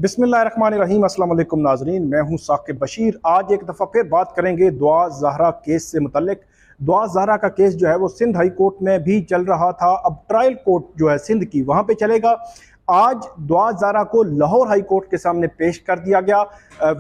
बिस्मिल्लाहिर्रहमानिर्रहीम। अस्सलाम वालेकुम नाजरीन, मैं हूं साकिब बशीर। आज एक दफ़ा फिर बात करेंगे दुआ ज़हरा केस से मुतल्लिक। दुआ ज़हरा का केस जो है वो सिंध हाई कोर्ट में भी चल रहा था, अब ट्रायल कोर्ट जो है सिंध की वहाँ पे चलेगा। आज दुआ ज़हरा को लाहौर हाई कोर्ट के सामने पेश कर दिया गया।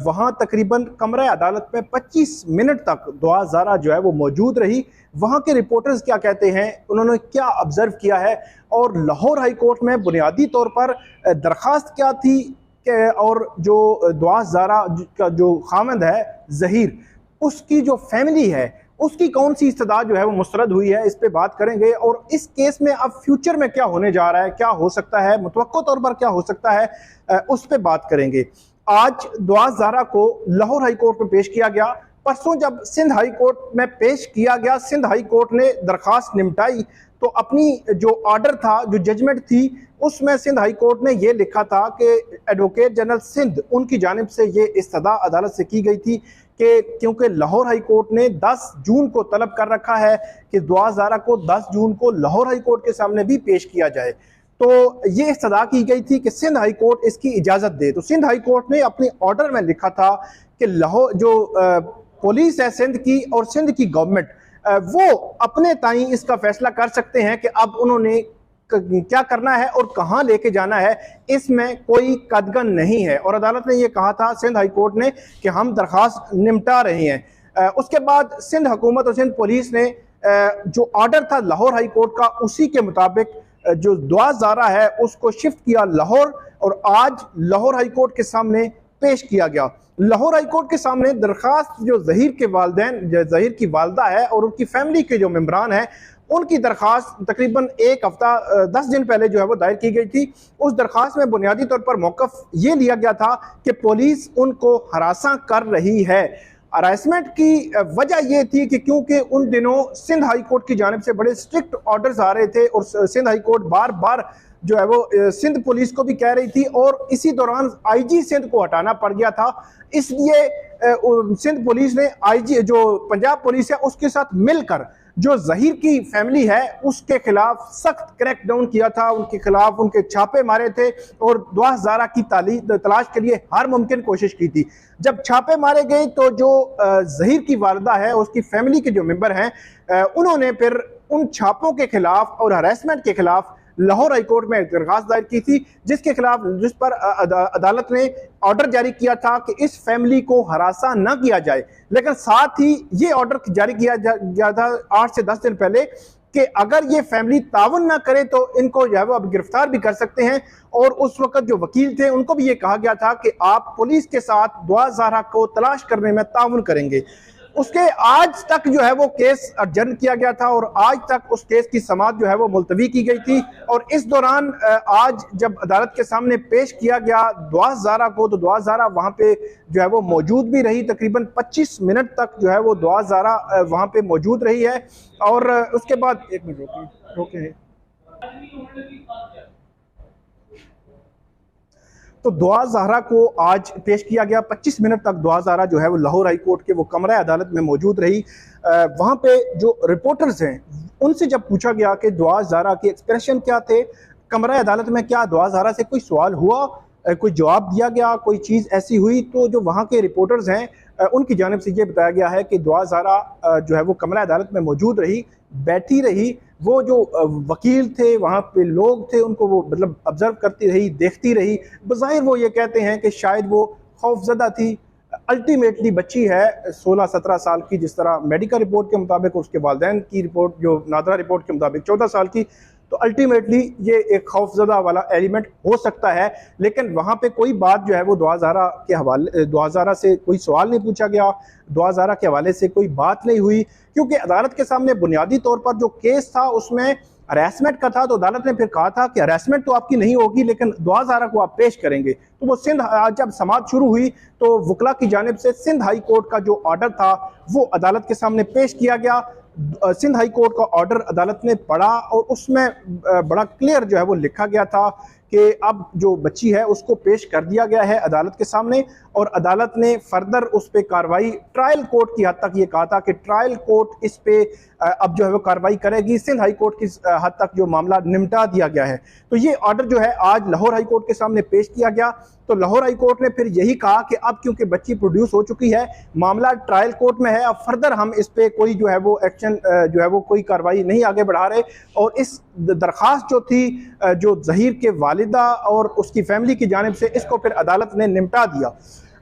वहाँ तकरीबन कमरा अदालत में 25 मिनट तक दुआ ज़हरा जो है वो मौजूद रही। वहाँ के रिपोर्टर्स क्या कहते हैं, उन्होंने क्या ऑब्ज़र्व किया है और लाहौर हाई कोर्ट में बुनियादी तौर पर दरख्वास्त क्या थी और जो दुआ ज़हरा का जो खामंद है ज़हीर, उसकी जो फैमिली है उसकी कौन सी इस्तदा जो है वो मुस्तरद हुई है, इस पे बात करेंगे। और इस केस में अब फ्यूचर में क्या होने जा रहा है, क्या हो सकता है, मुतवक्को तौर पर क्या हो सकता है, उस पे बात करेंगे। आज दुआ ज़हरा को लाहौर हाई कोर्ट में पेश किया गया। परसों जब सिंध हाई कोर्ट में पेश किया गया, सिंध हाई कोर्ट ने दरख्वास्त निपटाई तो अपनी जो ऑर्डर था, जो जजमेंट थी, उसमें सिंध हाई कोर्ट ने यह लिखा था कि एडवोकेट जनरल सिंध उनकी जानिब से ये इस्तदा अदालत से की गई थी कि क्योंकि लाहौर हाई कोर्ट ने 10 जून को तलब कर रखा है कि दुआ ज़हरा को 10 जून को लाहौर हाई कोर्ट के सामने भी पेश किया जाए, तो ये इस्तदा की गई थी कि सिंध हाई कोर्ट इसकी इजाज़त दे। तो सिंध हाई कोर्ट ने अपने ऑर्डर में लिखा था कि लाहौर जो पुलिस है सिंध की और सिंध की गवर्नमेंट, वो अपने ताई इसका फैसला कर सकते हैं कि अब उन्होंने क्या करना है और कहां लेके जाना है, इसमें कोई कदगन नहीं है। और अदालत ने यह कहा था, सिंध हाई कोर्ट ने, कि हम दरख्वास्त निपटा रहे हैं। उसके बाद सिंध हुकूमत और सिंध पुलिस ने जो ऑर्डर था लाहौर हाई कोर्ट का, उसी के मुताबिक जो दुआ ज़हरा है उसको शिफ्ट किया लाहौर और आज लाहौर हाई कोर्ट के सामने पेश किया गया। लाहौर हाई कोर्ट के सामने दरखास्त जो ज़हीर के वालिदैन, ज़हीर की वालदा है और उनकी फैमिली के जो मेम्बरान हैं, उनकी दरखास्त तकरीबन एक हफ्ता 10 दिन पहले जो है वो दायर की गई थी। उस दरखास्त में बुनियादी तौर पर मौक़िफ़ ये लिया गया था कि पुलिस उनको हरासा कर रही है। हरासमेंट की वजह यह थी कि क्योंकि उन दिनों सिंध हाई कोर्ट की जानिब से बड़े स्ट्रिक्ट ऑर्डर्स आ रहे थे और सिंध हाई कोर्ट बार बार जो है वो सिंध पुलिस को भी कह रही थी और इसी दौरान आईजी सिंध को हटाना पड़ गया था। इसलिए सिंध पुलिस ने आईजी जो पंजाब पुलिस है उसके साथ मिलकर जो ज़हीर की फैमिली है उसके खिलाफ सख्त क्रैकडाउन किया था, उनके खिलाफ उनके छापे मारे थे और दुआ ज़हरा की तलाश के लिए हर मुमकिन कोशिश की थी। जब छापे मारे गए तो जो ज़हीर की वालदा है, उसकी फैमिली के जो मेंबर हैं, उन्होंने फिर उन छापों के खिलाफ और हरासमेंट के खिलाफ लाहौर हाई कोर्ट में एक दरखास्त दायर की थी, जिस पर अदालत ने ऑर्डर जारी किया था कि इस फैमिली को हरासा न किया जाए। लेकिन साथ ही ये ऑर्डर जारी किया गया था 8 से 10 दिन पहले कि अगर ये फैमिली तावन ना करे तो इनको जो है वो अब गिरफ्तार भी कर सकते हैं। और उस वक्त जो वकील थे उनको भी ये कहा गया था कि आप पुलिस के साथ दुआ ज़हरा को तलाश करने में तावन करेंगे। उसके आज तक जो है वो केस अर्जन किया गया था और आज तक उस केस की समाअत जो है वो मुलतवी की गई थी। और इस दौरान आज जब अदालत के सामने पेश किया गया दुआ ज़हरा को, तो दुआ ज़हरा वहाँ पे जो है वो मौजूद भी रही। तकरीबन 25 मिनट तक जो है वो दुआ ज़हरा वहाँ पे मौजूद रही है। और उसके बाद एक मिनट रोके तो दुआ ज़हरा को आज पेश किया गया। 25 मिनट तक दुआ ज़हरा जो है वो लाहौर हाई कोर्ट के वो कमरा अदालत में मौजूद रही। वहाँ पे जो रिपोर्टर्स हैं उनसे जब पूछा गया कि दुआ ज़हरा के एक्सप्रेशन क्या थे, कमरा अदालत में क्या दुआ ज़हरा से कोई सवाल हुआ, कोई जवाब दिया गया, कोई चीज़ ऐसी हुई, तो जो वहाँ के रिपोर्टर्स हैं उनकी जानिब से ये बताया गया है कि दुआ ज़हरा जो है वो कमरा अदालत में मौजूद रही, बैठी रही। वो जो वकील थे, वहाँ पे लोग थे, उनको वो मतलब ऑब्जर्व करती रही, देखती रही। बज़ाहिर वो ये कहते हैं कि शायद वो खौफज़दा थी। अल्टीमेटली बच्ची है 16-17 साल की, जिस तरह मेडिकल रिपोर्ट के मुताबिक, उसके वालिदैन की रिपोर्ट जो नादरा रिपोर्ट के मुताबिक 14 साल की, तो अल्टीमेटली ये एक खौफज़दा वाला एलिमेंट हो सकता है। लेकिन वहाँ पे कोई बात जो है वो दुआ ज़हरा के हवाले, दुआ ज़हरा से कोई सवाल नहीं पूछा गया, दुआ ज़हरा के हवाले से कोई बात नहीं हुई, क्योंकि अदालत के सामने बुनियादी तौर पर जो केस था उसमें हरासमेंट का था। तो अदालत ने फिर कहा था कि हरासमेंट तो आपकी नहीं होगी लेकिन दुआ ज़हरा को आप पेश करेंगे। तो वो सिंध जब समाअत शुरू हुई तो वकला की जानिब से सिंध हाई कोर्ट का जो ऑर्डर था वो अदालत के सामने पेश किया गया। सिंध हाई कोर्ट का ऑर्डर अदालत ने पढ़ा और उसमें बड़ा क्लियर जो है वो लिखा गया था कि अब जो बच्ची है उसको पेश कर दिया गया है अदालत के सामने, और अदालत ने फर्दर उस पर कार्रवाई ट्रायल कोर्ट की हद तक ये कहा था कि ट्रायल कोर्ट इस पे अब जो है वो कार्रवाई करेगी। सिंध हाई कोर्ट की हद तक जो मामला निपटा दिया गया है। तो ये ऑर्डर जो है आज लाहौर हाई कोर्ट के सामने पेश किया गया। तो लाहौर हाई कोर्ट ने फिर यही कहा कि अब क्योंकि बच्ची प्रोड्यूस हो चुकी है, मामला ट्रायल कोर्ट में है, अब फर्दर हम इस पे कोई जो है वो एक्शन जो है वो कोई कार्रवाई नहीं आगे बढ़ा रहे। और इस दरखास्त जो थी जो ज़हीर के वालिदा और उसकी फैमिली की जानिब से, इसको फिर अदालत ने निपटा दिया।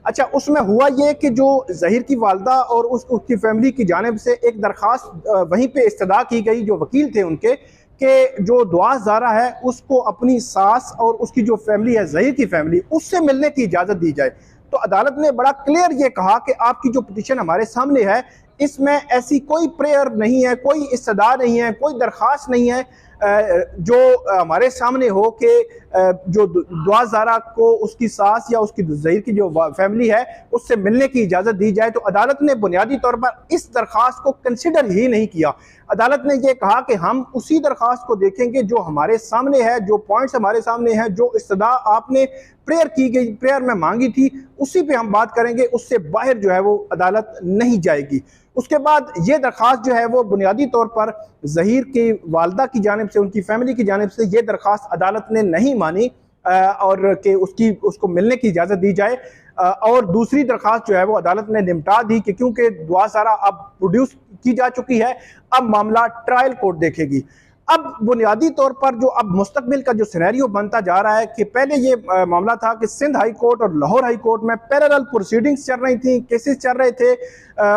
अच्छा, उसमें हुआ ये कि जो ज़हीर की वालिदा और उसकी फैमिली की जानिब से एक दरखास्त वहीं पे इस्तदा की गई, जो वकील थे उनके, कि जो दुआ ज़ारा है उसको अपनी सास और उसकी जो फैमिली है ज़हीर की फैमिली, उससे मिलने की इजाज़त दी जाए। तो अदालत ने बड़ा क्लियर ये कहा कि आपकी जो पिटीशन हमारे सामने है इसमें ऐसी कोई प्रेयर नहीं है, कोई इस्तदा नहीं है, कोई दरख्वास्त नहीं है जो हमारे सामने हो कि जो दुआ ज़ारा को उसकी सास या उसकी ज़हीर की जो फैमिली है उससे मिलने की इजाज़त दी जाए। तो अदालत ने बुनियादी तौर पर इस दरख्वास्त को कंसिडर ही नहीं किया। अदालत ने यह कहा कि हम उसी दरख्वास्त को देखेंगे जो हमारे सामने है, जो पॉइंट्स हमारे सामने हैं, जो इस्तदा आपने प्रेयर की गई, प्रेयर में मांगी थी, उसी पे हम बात करेंगे, उससे बाहर जो है वो अदालत नहीं जाएगी। उसके बाद ये दरख्वास्त जो है वो बुनियादी तौर पर ज़हीर की वालिदा की जानिब से, उनकी फैमिली की जानिब से ये दरख्वास्त अदालत ने नहीं मानी और कि उसको मिलने की इजाज़त दी जाए। और दूसरी दरख्वास्त जो है वो अदालत ने निपटा दी कि क्योंकि दुआ ज़ारा अब प्रोड्यूस की जा चुकी है, अब मामला ट्रायल कोर्ट देखेगी। अब बुनियादी तौर पर जो अब मुस्तकबिल का जो सिनेरियो बनता जा रहा है कि पहले ये मामला था कि सिंध हाई कोर्ट और लाहौर हाई कोर्ट में पैरेलल प्रोसीडिंग्स चल रही थी, केसेस चल रहे थे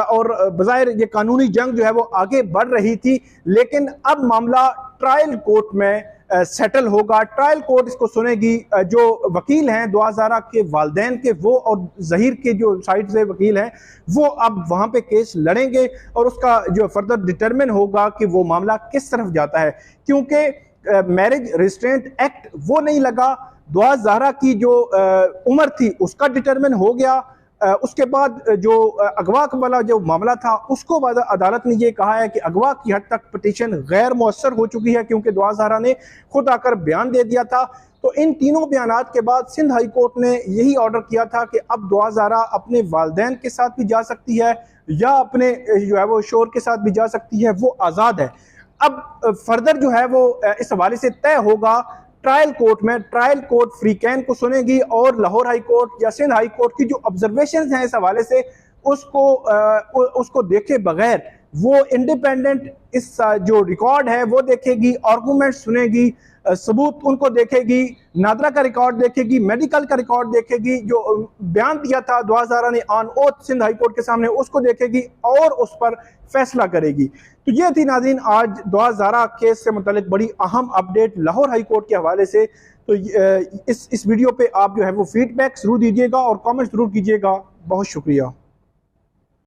और बज़ाहिर ये कानूनी जंग जो है वो आगे बढ़ रही थी। लेकिन अब मामला ट्रायल कोर्ट में सेटल होगा। ट्रायल कोर्ट इसको सुनेगी। जो वकील हैं दुआ ज़ारा के वालिदैन के, वो और ज़हीर के जो साइड से वकील हैं, वो अब वहाँ पे केस लड़ेंगे और उसका जो फर्दर डिटरमिन होगा कि वो मामला किस तरफ जाता है। क्योंकि मैरिज रिस्ट्रेंट एक्ट वो नहीं लगा, दुआ ज़ारा की जो उम्र थी उसका डिटरमिन हो गया। उसके बाद जो अगवा वाला जो मामला था उसको बाद अदालत ने ये कहा है कि अगवा की हद तक पिटीशन गैर मुअस्सर हो चुकी है, क्योंकि दुआ ज़ारा ने खुद आकर बयान दे दिया था। तो इन तीनों बयानात के बाद सिंध हाई कोर्ट ने यही ऑर्डर किया था कि अब दुआ ज़ारा अपने वालिदैन के साथ भी जा सकती है या अपने जो है वो शोहर के साथ भी जा सकती है, वो आज़ाद है। अब फर्दर जो है वो इस हवाले से तय होगा ट्रायल कोर्ट में। ट्रायल कोर्ट फ्रीकैन को सुनेगी और लाहौर हाई कोर्ट या सिंध हाई कोर्ट की जो ऑब्जर्वेशंस हैं इस हवाले से उसको देखे बगैर वो इंडिपेंडेंट इस जो रिकॉर्ड है वो देखेगी, आर्गूमेंट सुनेगी, सबूत उनको देखेगी, नादरा का रिकॉर्ड देखेगी, मेडिकल का रिकॉर्ड देखेगी, जो बयान दिया था दुआ ज़ारा ने on oath Sindh high court के सामने उसको देखेगी और उस पर फैसला करेगी। तो ये थी नाज़रीन आज दुआ ज़ारा केस से मुतालिक बड़ी अहम अपडेट लाहौर हाई कोर्ट के हवाले से। तो इस वीडियो पे आप जो है वो फीडबैक जरूर दीजिएगा और कमेंट जरूर कीजिएगा। बहुत शुक्रिया।